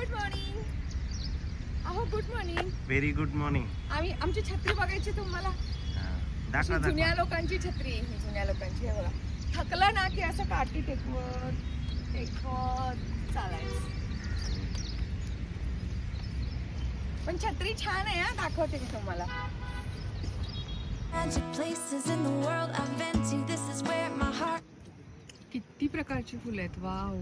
Good morning. अहो good morning. Very good morning. आमची छत्री बघायची तुम्हाला. जुन्या लोकांची छत्री, जुन्या लोकांची आहे बघा. थकलं ना की असं काठी टेकवत चालायचं. पण छत्री छान आहे हा, दाखवते मी तुम्हाला. किती प्रकारची फुलं आहेत. Wow,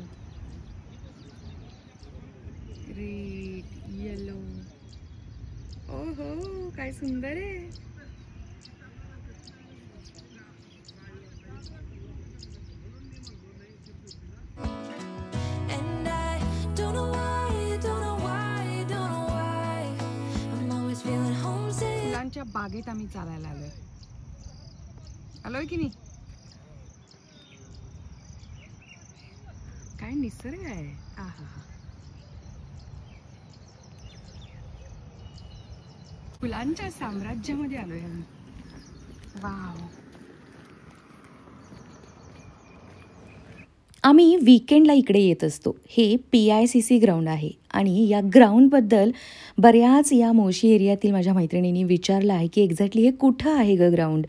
red, yellow. ओहो काय सुंदर आहे. फुलांच्या बागेत आम्ही चालायला आलोय की नाही. काय निसर्ग आहे. आहा, फुलांच्या साम्राज्यामध्ये आलोय आम्ही. वाव. आम्ही वीकेंडला इकडे येत असतो. हे PICC ग्राउंड आहे आणि या ग्राउंडबद्दल बऱ्याच या मोशी एरियातील माझ्या मैत्रिणींनी विचारलं आहे की एक्झॅक्टली हे कुठं आहे ग ग्राउंड.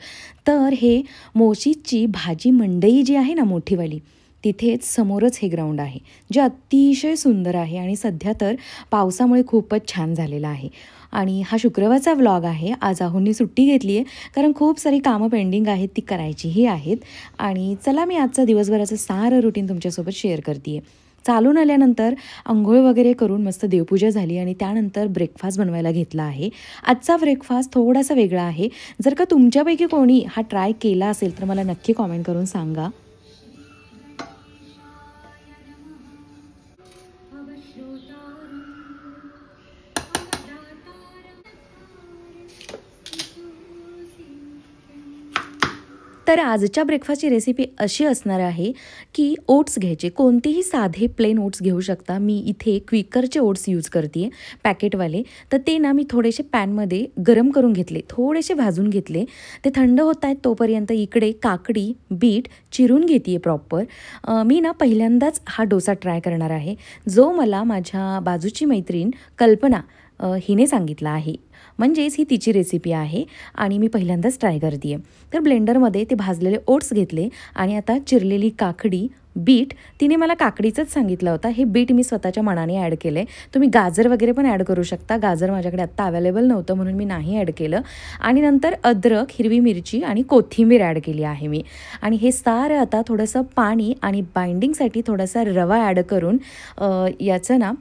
तर हे मोशीची भाजी मंडई जी आहे ना मोठीवाली, तिथेच समोरच हे ग्राउंड आहे, जे अतिशय सुंदर आहे आणि सध्या तर पावसामुळे खूपच छान झालेलं आहे. आणि हा शुक्रवारचा व्लॉग आहे. आज आहोंनी सुट्टी घेतली आहे कारण खूप सारी कामं पेंडिंग आहेत, ती करायचीही आहेत. आणि चला मी आजचा दिवसभराचं सारं रुटीन तुमच्यासोबत शेअर करते आहे. चालून आल्यानंतर अंघोळ वगैरे करून मस्त देवपूजा झाली आणि त्यानंतर ब्रेकफास्ट बनवायला घेतला आहे. आजचा ब्रेकफास्ट थोडासा वेगळा आहे. जर का तुमच्यापैकी कोणी हा ट्राय केला असेल तर मला नक्की कॉमेंट करून सांगा. तर आजच्या ब्रेकफास्टची रेसिपी अशी असणार आहे की ओट्स घ्यायचे. कोणतेही साधे प्लेन ओट्स घेऊ शकता. मी इथे क्विकरचे ओट्स यूज करते आहे, पॅकेटवाले. तर ते ना मी थोडेसे पॅनमध्ये गरम करून घेतले, थोडेसे भाजून घेतले. ते थंड होत आहेत तोपर्यंत इकडे काकडी, बीट चिरून घेते आहे प्रॉपर. मी ना पहिल्यांदाच हा डोसा ट्राय करणार आहे, जो मला माझ्या बाजूची मैत्रीण कल्पना हिने सांगितला आहे. म्हणजेच ही तिची रेसिपी आहे आणि मी पहिल्यांदाच ट्राय करते आहे. तर ब्लेंडरमध्ये ते भाजलेले ओट्स घेतले आणि आता चिरलेली काकडी, बीट, तिने मला काकडीचंच सांगितलं होता, हे बीट मी स्वतःच्या मनाने ॲड केलं आहे. तुम्ही गाजर वगैरे पण ॲड करू शकता. गाजर माझ्याकडे आत्ता अवेलेबल नव्हतं म्हणून मी नाही ॲड केलं. आणि नंतर अद्रक, हिरवी मिरची आणि कोथिंबीर ॲड केली आहे मी. आणि हे सारं आता थोडंसं पाणी आणि बाइंडिंगसाठी थोडासा रवा ॲड करून याचं ना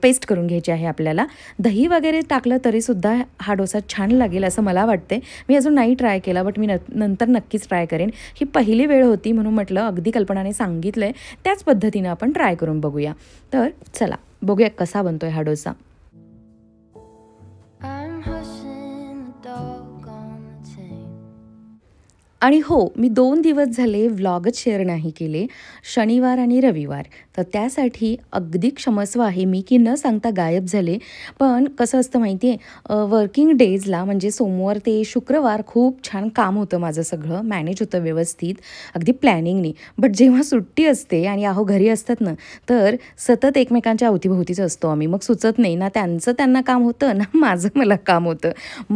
पेस्ट करून घ्यायची आहे आपल्याला. दही वगैरे टाकलं तरीसुद्धा हा डोसा छान लागेल असं मला वाटते. मी अजून नाही ट्राय केला, बट मी नंतर नक्कीच ट्राय करेन. ही पहिली वेळ होती म्हणून म्हटलं अगदी कल्पनाने सांगितलं आहे त्याच पद्धतीनं आपण ट्राय करून बघूया. तर चला बघूया कसा बनतोय हा डोसा. आणि हो, मी 2 दिवस झाले व्लॉगच शेअर नाही केले, शनिवार आणि रविवार. तर त्यासाठी अगदी क्षमस्व आहे मी की न सांगता गायब झाले. पण कसं असतं माहिती आहे, वर्किंग डेजला म्हणजे सोमवार ते शुक्रवार खूप छान काम होतं, माझं सगळं मॅनेज होतं व्यवस्थित, अगदी प्लॅनिंगनी. बट जेव्हा सुट्टी असते आणि अहो घरी असतात ना, तर सतत एकमेकांच्या अवतीभोवतीच असतो आम्ही. मग सुचत नाही ना, त्यांचं त्यांना काम होतं ना माझं मला काम होतं.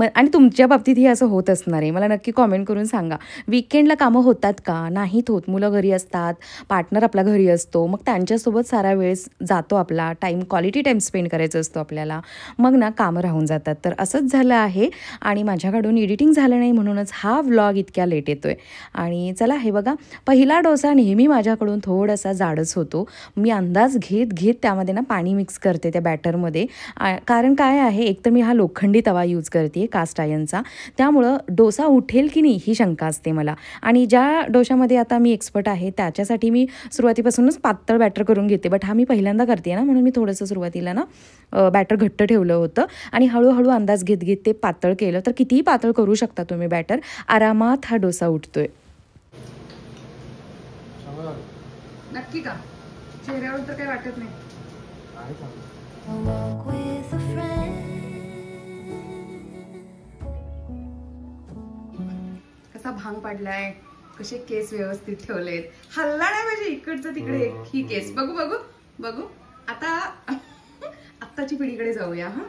आणि तुमच्या बाबतीतही असं होत असणार आहे. मला नक्की कॉमेंट करून सांगा, वीकेंडला कामं होतात का? नाहीत होत. मुलं घरी असतात, पार्टनर आपला घरी असतो, मग त्यांच्यासोबत सारा वेळ जातो आपला, क्वालिटी टाईम स्पेंड करायचा असतो आपल्याला. मग ना कामं राहून जातात. तर असंच झालं आहे आणि माझ्याकडून एडिटिंग झालं नाही म्हणूनच हा व्लॉग इतक्या लेट येतोय. आणि चला हे बघा, पहिला डोसा नेहमी माझ्याकडून थोडासा जाडच होतो. मी अंदाज घेत त्यामध्ये ना पाणी मिक्स करते त्या बॅटरमध्ये. कारण काय आहे, एक तर मी हा लोखंडी तवा यूज करते कास्ट आयर्नचा, त्यामुळं डोसा उठेल की नाही ही शंका असते मला. आणि ज्या डोशामध्ये आता मी एक्सपर्ट आहे त्याच्यासाठी मी सुरुवातीपासूनच पातळ बॅटर करून घेते. बट हा मी पहिल्यांदा करते ना, म्हणून मी थोडंसं सुरुवातीला ना बॅटर घट्ट ठेवलं होतं आणि हळूहळू अंदाज घेत ते पातळ केलं. तर कितीही पातळ करू शकता तुम्ही बॅटर, आरामात हा डोसा उठतोय. नक्की का? चेहऱ्यावर तर काही वाटत नाही. कसा भांग पाडलाय, कसे केस व्यवस्थित ठेवलेत, हल्ला नाही पाहिजे इकडचं तिकडे ही केस. बघू बघू बघू आता आत्ताची पिढीकडे जाऊया. हा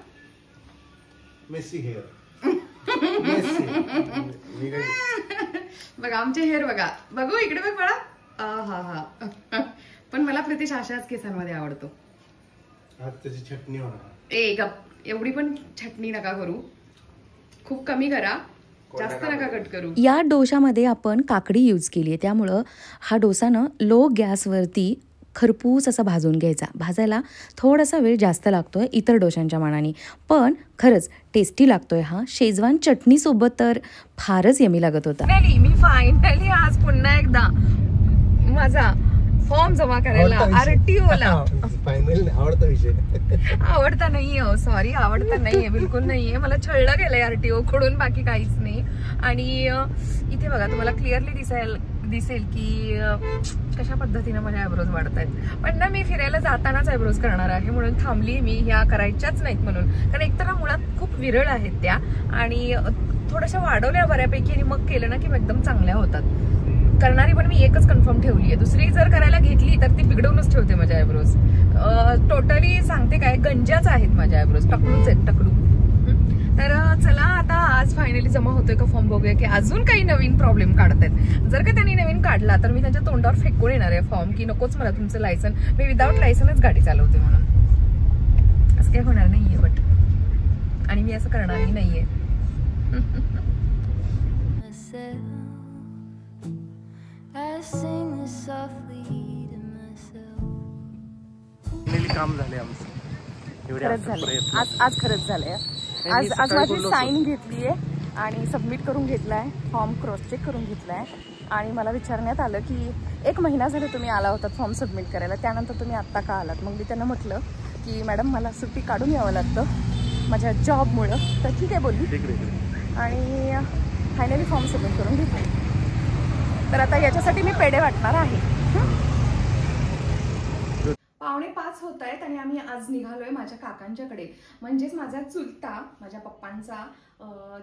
मेसी हेअर. बघा आमचे हेअर बघा. बघू इकडे बघ बाळा. हा हा. पण मला प्रितेश अशाच केसांमध्ये आवडतो. आज त्याची चटणी होणार. ए गप, एवढी पण चटणी नका करू, खूप कमी करा, जास्त नका कट करू. या डोशामध्ये आपण काकडी यूज केली आहे, त्यामुळं हा डोसा ना लो गॅसवरती खरपूस असा भाजून घ्यायचा. भाजायला थोडासा वेळ जास्त लागतोय इतर डोशांच्या मानाने, पण खरंच टेस्टी लागतोय हा. शेजवान चटणीसोबत तर फारच यमी लागत होता. मी फायनली आज पुन्हा एकदा माझा फॉर्म जमा करायला आरटीओला. फायनल आवडता विषय. आवडता नाहीये, सॉरी, आवडता नाहीये, बिलकुल नाहीये. मला छळलं गेलंय आरटीओ कडून, बाकी काहीच नाही. आणि इथे बघा तुम्हाला क्लिअरली दिसेल की कशा पद्धतीने माझ्या आयब्रोज वाढत आहेत. पण ना मी फिरायला जातानाच आयब्रोज करणार आहे म्हणून थांबली मी, ह्या करायच्याच नाहीत म्हणून. कारण एकतर मुळात खूप विरळ आहेत त्या, आणि थोड्याशा वाढवल्या बऱ्यापैकी आणि मग केलं ना की एकदम चांगल्या होतात. करणारी पण मी एकच कन्फर्म ठेवली आहे, दुसरी जर करायला घेतली तर ती बिघडवूनच ठेवते माझ्या आयब्रोज. टोटली सांगते काय, गंजाच आहेत माझ्या आयब्रोज, टकलूच आहेत, टकलू. तर चला आता आज फायनली जमा होतोय का फॉर्म, बघूया की अजून काही नवीन प्रॉब्लेम काढतायत. जर का त्यांनी नवीन काढला तर मी त्यांच्या तोंडावर फेकून येणार आहे फॉर्म, की नकोच मला तुमचं लायसन, मी विदाऊट लायसनच गाडी चालवते म्हणून. असं काही होणार नाहीये, बट आणि मी असं करणारही नाहीये. काम झाले आमचं. खरंच झालंय आज खरंच झालंय. आज माझी साईन घेतलीये आणि सबमिट करून घेतलाय, फॉर्म क्रॉस चेक करून घेतलाय. आणि मला विचारण्यात आलं की 1 महिना झाला तुम्ही आला होता फॉर्म सबमिट करायला, त्यानंतर तुम्ही आत्ता का आलात. मग मी त्यांना म्हटलं की मॅडम मला सुट्टी काढून यावं लागतं माझ्या जॉबमुळं. तर ठीक आहे बोलली आणि फायनली फॉर्म सबमिट करून घेतला. तर आता याच्यासाठी मी पेढे वाटणार आहे. 4:45 होत आहेत आणि आम्ही आज निघालोय माझ्या काकांच्याकडे, म्हणजेच माझा चुलता, माझ्या पप्पांचा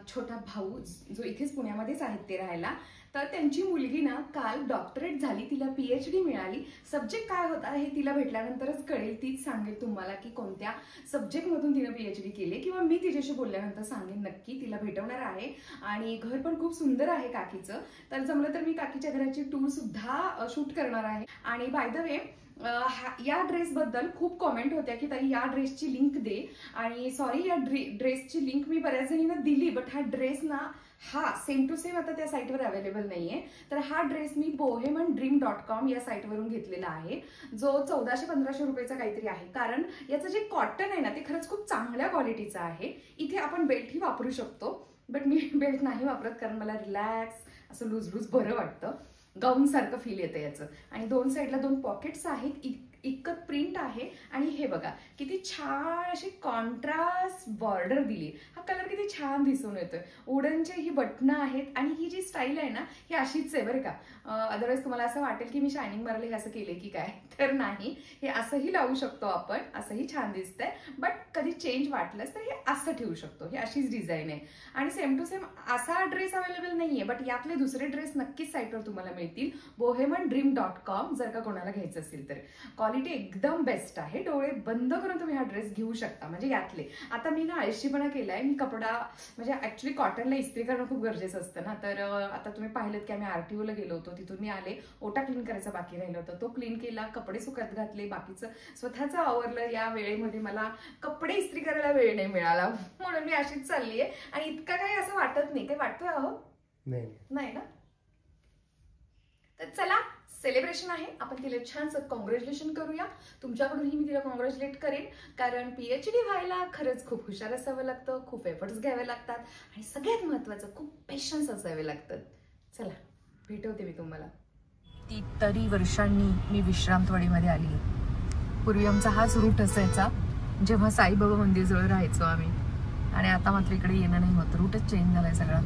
छोटा भाऊ, जो इथेच पुण्यामध्येच आहेत ते राहायला. तर त्यांची मुलगी ना काल डॉक्टरेट झाली, तिला PhD मिळाली. सब्जेक्ट काय होता हे तिला भेटल्यानंतरच कळेल, तीच सांगेल तुम्हाला की कोणत्या सब्जेक्टमधून तिने PhD केली, किंवा मी तिच्याशी बोलल्यानंतर सांगेन नक्की. तिला भेटवणार आहे आणि घर पण खूप सुंदर आहे काकीचं. तर जमलं तर मी काकीच्या घराची टूर सुद्धा शूट करणार आहे. आणि बाय द वे या ड्रेस बद्दल खूप कॉमेंट होत्या की ताई या ड्रेसची लिंक दे, आणि सॉरी या ड्रेसची लिंक मी बऱ्याच जणींना दिली, बट हा ड्रेस ना हा सेम टू सेम आता त्या साईटवर अवेलेबल नाहीये. तर हा ड्रेस मी bohemandream.com या साईटवरून घेतलेला आहे, जो 1400-1500 रुपयाचा काहीतरी आहे. कारण याचं जे कॉटन आहे ना ते खरंच खूप चांगल्या क्वालिटीचं आहे. इथे आपण बेल्टही वापरू शकतो, बट मी बेल्ट नाही वापरत कारण मला रिलॅक्स असं लूज लूज बरं वाटतं. गाऊन सारखं फील येतं याचं. आणि 2 साईडला 2 पॉकेट्स आहेत, इतकं प्रिंट आहे. आणि हे बघा किती छान अशी कॉन्ट्रास्ट बॉर्डर दिली. हा कलर किती छान दिसून येतोय. वुडनचे ही बटणं आहेत आणि ही जी स्टाईल आहे ना ही अशीच आहे बरं का. अदरवाईज तुम्हाला असं वाटेल की मी शायनिंग मारले हे असं केले की काय, तर नाही. हे असंही लावू शकतो आपण, असंही छान दिसतंय. बट कधी चेंज वाटलंच तर हे असं ठेवू शकतो. ही अशीच डिझाईन आहे. आणि सेम टू सेम असा ड्रेस अवेलेबल नाहीये, बट यातले दुसरे ड्रेस नक्कीच साईटवर तुम्हाला मिळतील. bohemandream.com जर का कोणाला घ्यायचं असेल तर. क्वालिटी एकदम बेस्ट आहे. डोळे बंद करून तुम्ही हा ड्रेस घेऊ शकता. म्हणजे यातले आता मी ना आळशीपणा केलाय, मी कपडा म्हणजे ऍक्च्युली कॉटनला इस्त्री करणं खूप गरजेचं असतं ना. तर आता तुम्ही पाहिलं की आम्ही RTOला गेलो होतो, तिथून मी आले, ओटा क्लीन करायचा बाकी राहिलं होतं, तो क्लीन केला, कपडे सुकत घातले, बाकीचं स्वतःचं आवरलं. या वेळेमध्ये मला कपडे इस्त्री करायला वेळ नाही मिळाला, म्हणून मी अशीच चालली आहे. आणि इतकं काही असं वाटत नाही. काही वाटतोय अहो? नाही ना. तर चला सेलिब्रेशन आहे, आपण तिला छानसं कॉंग्रॅच्युलेशन करूया. तुमच्याकडूनही मी तिला कॉंग्रॅच्युलेट करेन, कारण PhD व्हायला खरंच खूप हुशार असावं लागतं, खूप एफर्ट्स घ्यावे लागतात आणि सगळ्यात महत्त्वाचं खूप पेशन्स असावे लागतात. चला भेटवते मी तुम्हाला. कितीतरी वर्षांनी मी विश्रामथवाडीमध्ये आली. पूर्वी आमचा हाच रूट असायचा जेव्हा साईबाबा मंदिरजवळ राहायचो आम्ही, आणि आता मात्र इकडे येणं नाही होत, रूटच चेंज झालाय सगळा.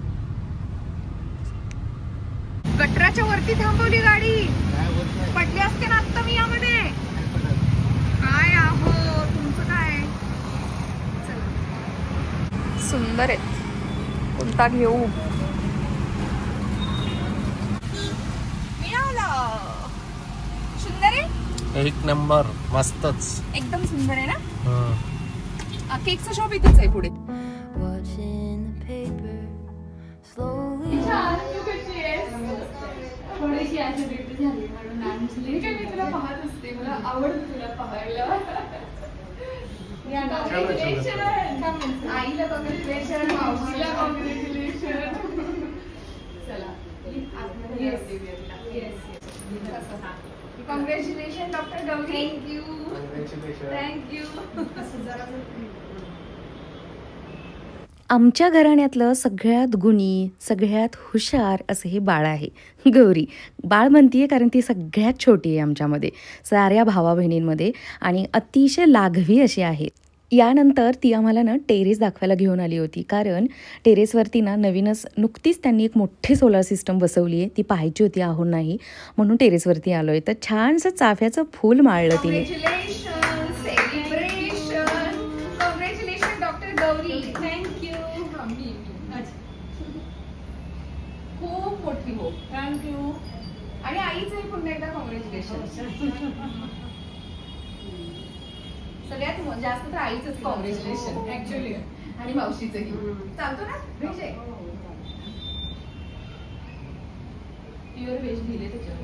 गटराच्या वरती थांबवली गाडी, पडली असते ना आता मी यामध्ये. काय आहो तुमचं काय. सुंदर आहेत, कोणता घेऊ. सुंदर आहे, एक नंबर, मस्तच, एकदम सुंदर आहे ना. केकचा शॉप इथेच आहे पुढे. Watching the paper slowly. थोडीशी ऍसिडिटी झाली म्हणून मी तुला पाहत असते, मला आवडतं तुला पाहायला. आईला कॉंग्रॅच्युलेशन, मावशीला कॉंग्रॅच्युलेशन. चला कॉंग्रॅच्युलेशन डॉक्टर गौरी. थँक्यू. आमच्या घराण्यातलं सगळ्यात गुणी, सगळ्यात हुशार असं हे बाळ आहे. गौरी बाळ म्हणतीये कारण ती सगळ्यात छोटी आहे आमच्यामध्ये, साऱ्या भावा बहिणींमध्ये, आणि अतिशय लाघवी अशी आहे. यानंतर ती आम्हाला ना टेरेस दाखवायला घेऊन आली होती, कारण टेरेसवरती ना नवीनच नुकतीच त्यांनी एक मोठी सोलार सिस्टम बसवली आहे, ती पाहायची होती आहों नाही, म्हणून टेरेसवरती आलो आहे. तर छानसं चाफ्याचं फूल माळलं तिने. Congratulation doctor Gauri. थँक्यू. खूप मोठी हो. थँक्यू. आणि आईचंही पुन्हा एकदा कॉंग्रॅच्युलेशन. सगळ्यात जास्त तर आईचंच कॉंग्रॅच्युलेशन ऍक्च्युअली, आणि मावशीचंही. चालतो ना व्हेज आहे, प्युअर व्हेज दिले त्याच्यावर.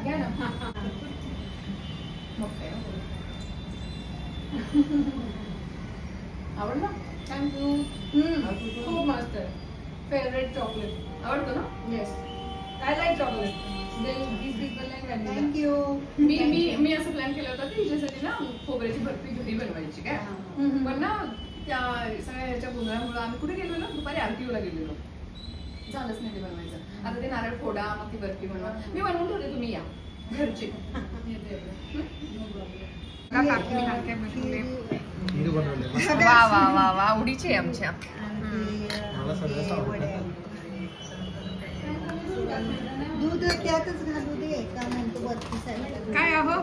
घ्या ना. मग काय आवडलं. थँक्यू. खूप मस्त आहे. फेवरेट चॉकलेट आवडतं ना. Yes, I like chocolate. Thank you. मी असं प्लॅन केला होता की हिच्यासाठी ना खोबऱ्याची बर्फी घरी बनवायची काय, पण ना त्या सगळ्या ह्याच्या गोंधळामुळे आम्ही कुठे गेलेलो, दुपारी आरटीओला गेलेलो, झालंच नाही ते बनवायचं. आता ते नारळ फोडा, मग ती बर्फी बनवा. मी बनवून ठेवते, तुम्ही या घरची. वा वा वा वा, आवडीचे आमच्या. दूध त्यातच घालू दे का म्हणतो वरती साईड. काय आहो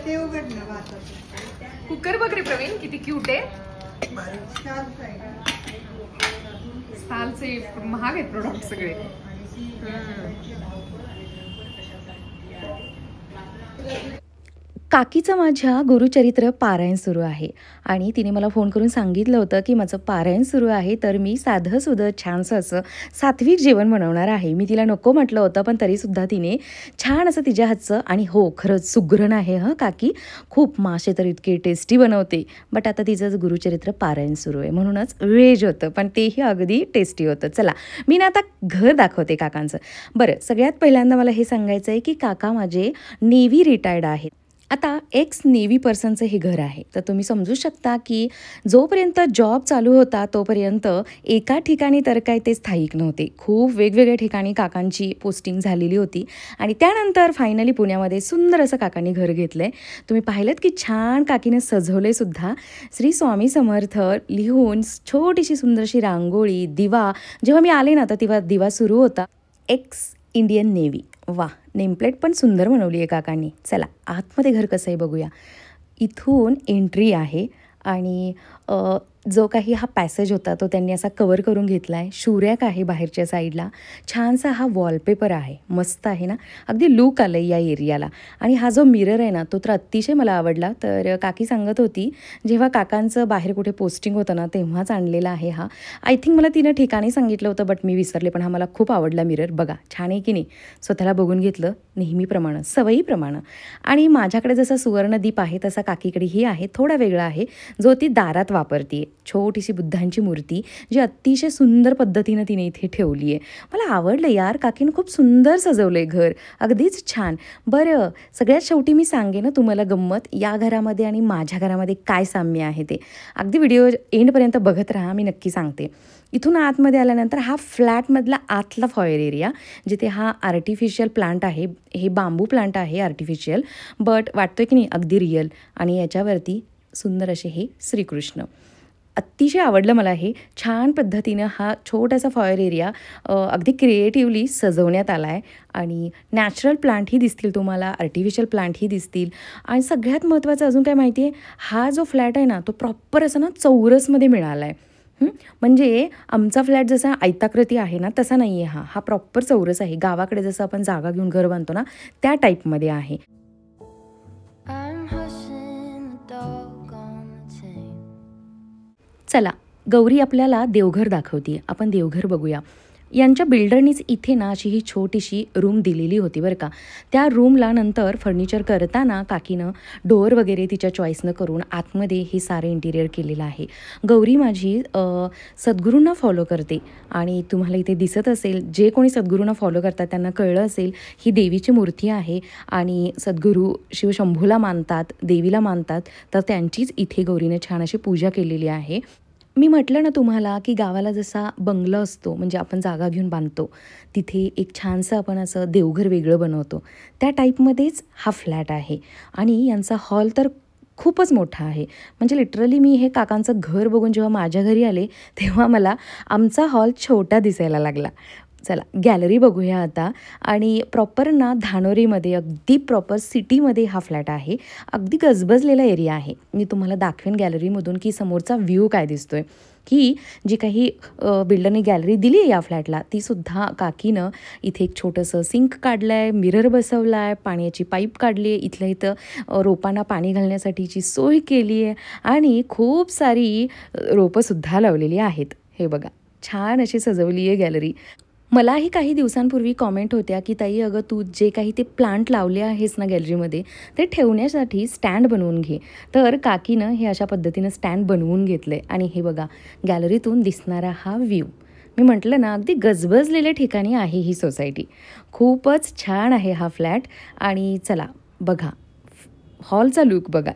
ते उघड ना भाताचं कुकर बघ रे प्रवीण, किती क्यूट आहे. स्टालचे महाग आहेत प्रोडक्ट सगळे. काकीचं माझ्या गुरुचरित्र पारायण सुरू आहे, आणि तिने मला फोन करून सांगितलं होतं की माझं पारायण सुरू आहे, तर मी साधंसुधं छानसं असं सात्विक जेवण बनवणार आहे. मी तिला नको म्हटलं होतं, पण तरीसुद्धा तिने छान असं तिच्या हातचं, आणि हो खरंच सुगरण आहे हं काकी, खूप मासे तर इतके टेस्टी बनवते. बट आता तिचं गुरुचरित्र पारायण सुरू आहे म्हणूनच व्हेज होतं, पण तेही अगदी टेस्टी होतं. चला मी ना आता घर दाखवते काकांचं. बरं, सगळ्यात पहिल्यांदा मला हे सांगायचं आहे की काका माझे नेव्ही रिटायर्ड आहेत. आता एक्स नेव्ही पर्सनचं हे घर आहे, तर तुम्ही समजू शकता की जोपर्यंत जॉब चालू होता तोपर्यंत एका ठिकाणी तर काय ते स्थायिक नव्हते. खूप वेगवेगळ्या ठिकाणी काकांची पोस्टिंग झालेली होती, आणि त्यानंतर फायनली पुण्यामध्ये सुंदर असं काकांनी घर घेतलं आहे. तुम्ही पाहिलं की छान काकीने सजवले सुद्धा. श्री स्वामी समर्थ लिहून छोटीशी सुंदरशी रांगोळी, दिवा. जेव्हा मी आले ना तर तेव्हा दिवा सुरू होता. X Indian navy. वा, नेमप्लेट पण सुंदर बनवली आहे काकांनी. चला आतमध्ये घर कसं आहे बघूया. इथून एंट्री आहे, आणि जो काही हा पॅसेज होता तो त्यांनी असा कवर करून घेतला आहे. शूरॅक आहे बाहेरच्या साईडला. छानसा हा वॉलपेपर आहे, मस्त आहे ना, अगदी लूक आलं आहे या एरियाला. आणि हा जो मिरर आहे ना तो तर अतिशय मला आवडला. तर काकी सांगत होती जेव्हा काकांचं बाहेर कुठे पोस्टिंग होतं ना तेव्हाच आणलेला आहे हा. आय थिंक मला तिनं ठिकाणी सांगितलं होतं, बट मी विसरले, पण हा मला खूप आवडला मिरर. बघा छान आहे की नाही. स्वतःला बघून घेतलं नेहमीप्रमाणे, सवयीप्रमाणे. आणि माझ्याकडे जसा सुवर्णदीप आहे तसा काकीकडेही आहे, थोडा वेगळा आहे, जो ती दारात वापरते. छोटीशी बुद्धांची मूर्ती जी अतिशय सुंदर पद्धतीनं तिने इथे ठेवली आहे. मला आवडलं यार, काकीनं खूप सुंदर सजवलं आहे घर, अगदीच छान. बरं, सगळ्यात शेवटी मी सांगे ना तुम्हाला गंमत, या घरामध्ये आणि माझ्या घरामध्ये काय साम्य आहे ते. अगदी व्हिडिओ एंडपर्यंत बघत राहा, मी नक्की सांगते. इथून आतमध्ये आल्यानंतर हा फ्लॅटमधला आतला फॉयर एरिया, जिथे हा आर्टिफिशियल प्लांट आहे, हे बांबू प्लांट आहे आर्टिफिशियल, बट वाटतोय की नाही अगदी रिअल. आणि याच्यावरती सुंदर असे हे श्रीकृष्ण. अतिशय आवडलं मला हे. छान पद्धतीनं हा छोटासा फॉयर एरिया अगदी क्रिएटिव्हली सजवण्यात आला आहे. आणि नॅचरल प्लांटही दिसतील तुम्हाला, आर्टिफिशियल प्लांटही दिसतील. आणि सगळ्यात महत्त्वाचं अजून काय माहिती आहे, हा जो फ्लॅट आहे ना तो प्रॉपर असं ना चौरसमध्ये मिळाला आहे. म्हणजे आमचा फ्लॅट जसा आयताकृती आहे ना तसा नाही आहे हा प्रॉपर चौरस आहे. गावाकडे जसं आपण जागा घेऊन घर बांधतो ना त्या टाईपमध्ये आहे. I'm hushing the dog on the chain. चला गौरी आपल्याला देवघर दाखवते. आपण देवघर बघूया. यांच्या बिल्डरनीच इथे ना अशी ही छोटीशी रूम दिलेली होती बरं का. त्या रूमला नंतर फर्निचर करताना काकीनं डोअर वगैरे तिच्या चॉईसनं करून आतमध्ये हे सारं इंटिरियर केलेलं आहे. गौरी माझी सद्गुरूंना फॉलो करते आणि तुम्हाला इथे दिसत असेल जे कोणी सद्गुरूंना फॉलो करतात त्यांना कळलं असेल ही देवीची मूर्ती आहे आणि सद्गुरू शिवशंभूला मानतात, देवीला मानतात, तर त्यांचीच इथे गौरीने छान अशी पूजा केलेली आहे. मी म्हटलं ना तुम्हाला की गावाला जसा बंगला असतो म्हणजे आपण जागा घेऊन बांधतो तिथे एक छानसं आपण असं देवघर वेगळं बनवतो त्या टाईपमध्येच हा फ्लॅट आहे. आणि यांचा हॉल तर खूपच मोठा आहे. म्हणजे लिटरली मी हे काकांचं घर बघून जेव्हा माझ्या घरी आले तेव्हा मला आमचा हॉल छोटा दिसायला लागला. चला गॅलरी बघूया आता. आणि प्रॉपर ना धानोरीमध्ये अगदी प्रॉपर सिटीमध्ये हा फ्लॅट आहे. अगदी गजबजलेला एरिया आहे. मी तुम्हाला दाखवेन गॅलरीमधून की समोरचा व्ह्यू काय दिसतोय. की जी काही बिल्डरने गॅलरी दिली आहे या फ्लॅटला तीसुद्धा काकीनं इथे एक छोटंसं सिंक काढलं आहे, मिरर बसवला आहे, पाण्याची पाईप काढली आहे, इथल्या इथं रोपांना पाणी घालण्यासाठीची सोय केली आहे आणि खूप सारी रोपंसुद्धा लावलेली आहेत. हे बघा छान अशी सजवली आहे गॅलरी. मलाही काही दिवसांपूर्वी कॉमेंट होत्या की ताई अगं तू जे काही ते प्लांट लावले आहेस ना गॅलरीमध्ये ते ठेवण्यासाठी स्टँड बनवून घे. तर काकीनं हे अशा पद्धतीनं स्टँड बनवून घेतलं आहे. आणि हे बघा गॅलरीतून दिसणारा हा व्ह्यू. मी म्हटलं ना अगदी गजबजलेल्या ठिकाणी आहे ही सोसायटी. खूपच छान आहे हा फ्लॅट. आणि चला बघा हॉलचा लुक बघा,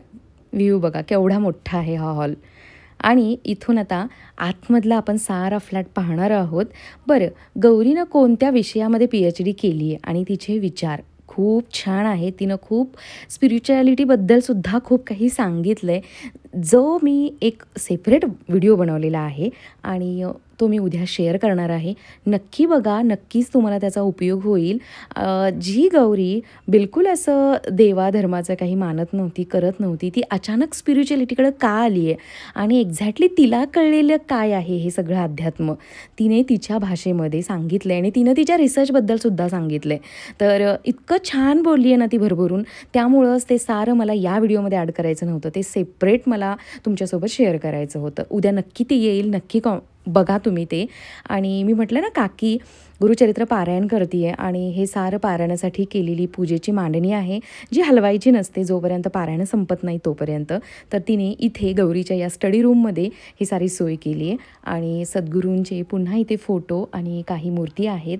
व्ह्यू बघा केवढा मोठा आहे हा हॉल. आणि इथून आता आतमधला आपण सारा फ्लॅट पाहणार आहोत. बरं गौरीनं कोणत्या विषयामध्ये PhD केली आहे आणि तिचे विचार खूप छान आहे. तिनं खूप स्पिरिच्युॲलिटीबद्दलसुद्धा खूप काही सांगितलं आहे जो मी एक सेपरेट व्हिडिओ बनवलेला आहे आणि तो मी उद्या शेअर करणार आहे. नक्की बघा, नक्कीच तुम्हाला त्याचा उपयोग होईल. जी गौरी बिलकुल असं देवाधर्माचं काही मानत नव्हती, करत नव्हती, ती अचानक स्पिरिच्युअलिटीकडे का आली आहे आणि एक्झॅक्टली तिला कळलेलं काय आहे हे सगळं अध्यात्म तिने तिच्या भाषेमध्ये सांगितलं आहे आणि तिनं तिच्या रिसर्चबद्दलसुद्धा सांगितलं आहे. तर इतकं छान बोलली आहे ना ती भरभरून. त्यामुळंच ते सारं मला या व्हिडिओमध्ये ॲड करायचं नव्हतं, ते सेपरेट मला तुमच्यासोबत शेअर करायचं होतं. उद्या नक्की ते येईल, नक्की बघा तुम्ही ते. आणि मी म्हटलं ना काकी गुरुचरित्र पारायण करते आहे आणि हे सारं पारायणासाठी केलेली पूजेची मांडणी आहे जी हलवायची नसते जोपर्यंत पारायण संपत नाही तोपर्यंत. तर तिने इथे गौरीच्या या स्टडी रूममध्ये ही सारी सोय केली आहे. आणि सद्गुरूंचे पुन्हा इथे फोटो आणि काही मूर्ती आहेत.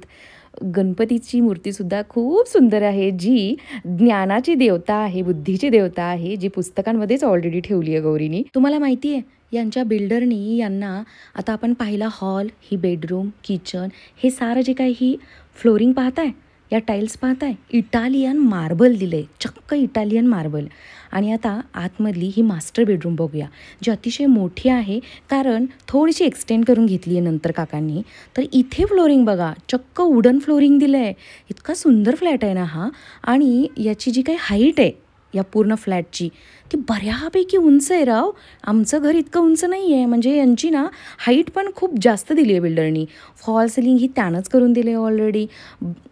गणपतीची मूर्तीसुद्धा खूप सुंदर आहे जी ज्ञानाची देवता आहे, बुद्धीची देवता आहे, जी पुस्तकांमध्येच ऑलरेडी ठेवली आहे गौरीनी. तुम्हाला माहिती आहे यांच्या बिल्डरनी यांना आता आपण पाहिला हॉल, ही बेडरूम, किचन, हे सारं जे काही ही फ्लोरिंग पाहताय, या टाईल्स पाहताय, इटालियन मार्बल दिलं आहे, चक्क इटालियन मार्बल. आणि आता आतमधली ही मास्टर बेडरूम बघूया जी अतिशय मोठी आहे कारण थोडीशी एक्सटेंड करून घेतली आहे नंतर काकांनी. तर इथे फ्लोरिंग बघा, चक्क वुडन फ्लोरिंग दिलं आहे. इतका सुंदर फ्लॅट आहे ना हा. आणि याची जी काही हाईट आहे या पूर्ण फ्लॅटची ती बऱ्यापैकी उंच आहे राव. आमचं घर इतकं उंच नाही आहे. म्हणजे यांची ना हाईट पण खूप जास्त दिली आहे बिल्डरनी. फॉल सिलिंग ही त्यानंच करून दिले आहे ऑलरेडी.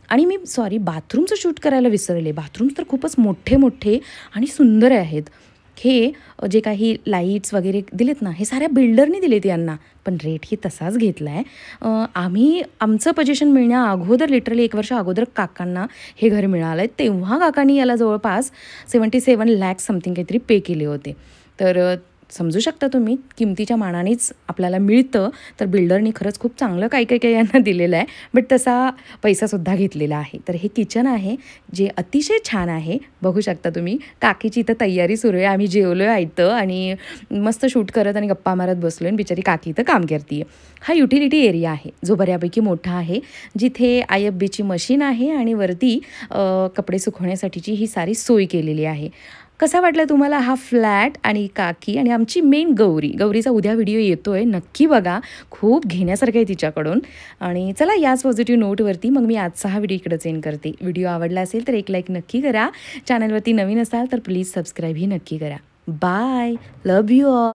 आणि मी बाथरूमचं शूट करायला विसरले. बाथरूम्स तर खूपच मोठे मोठे आणि सुंदर आहेत. हे जे काही लाईट्स वगैरे दिलेत ना हे साऱ्या बिल्डरनी दिलेत यांना, पण रेट ही तसाच घेतला आहे. आम्ही आमचं पोझिशन मिळण्या अगोदर लिटरली 1 वर्ष अगोदर काकांना हे घर मिळालं आहे. तेव्हा काकांनी याला जवळपास 77 लाख समथिंग काहीतरी पे केले होते. तर समजू शकता तुम्ही किमतीच्या मानानेच आपल्याला मिळतं. तर बिल्डरनी खरंच खूप चांगलं काही यांना दिलेलं आहे, बट तसा पैसासुद्धा घेतलेला आहे. तर हे किचन आहे जे अतिशय छान आहे. बघू शकता तुम्ही काकीची इथं तयारी सुरू आहे. आम्ही जेवलो आहे इथं आणि मस्त शूट करत आणि गप्पा मारत बसलो आणि बिचारी काकी इथं काम करते आहे. हा युटिलिटी एरिया आहे जो बऱ्यापैकी मोठा आहे, जिथे IFBची मशीन आहे आणि वरती कपडे सुकवण्यासाठीची ही सारी सोय केलेली आहे. कसा वाटला तुम्हाला हा फ्लॅट आणि काकी आणि आमची मेन गौरीचा उद्या व्हिडिओ येतो आहे, नक्की बघा. खूप घेण्यासारखं आहे तिच्याकडून. आणि चला याच पॉझिटिव्ह नोटवरती मग मी आजचा हा व्हिडिओ इकडंच एंड करते. व्हिडिओ आवडला असेल तर एक लाईक नक्की करा. चॅनलवरती नवीन असाल तर प्लीज सबस्क्राईबही नक्की करा. Bye, love you all.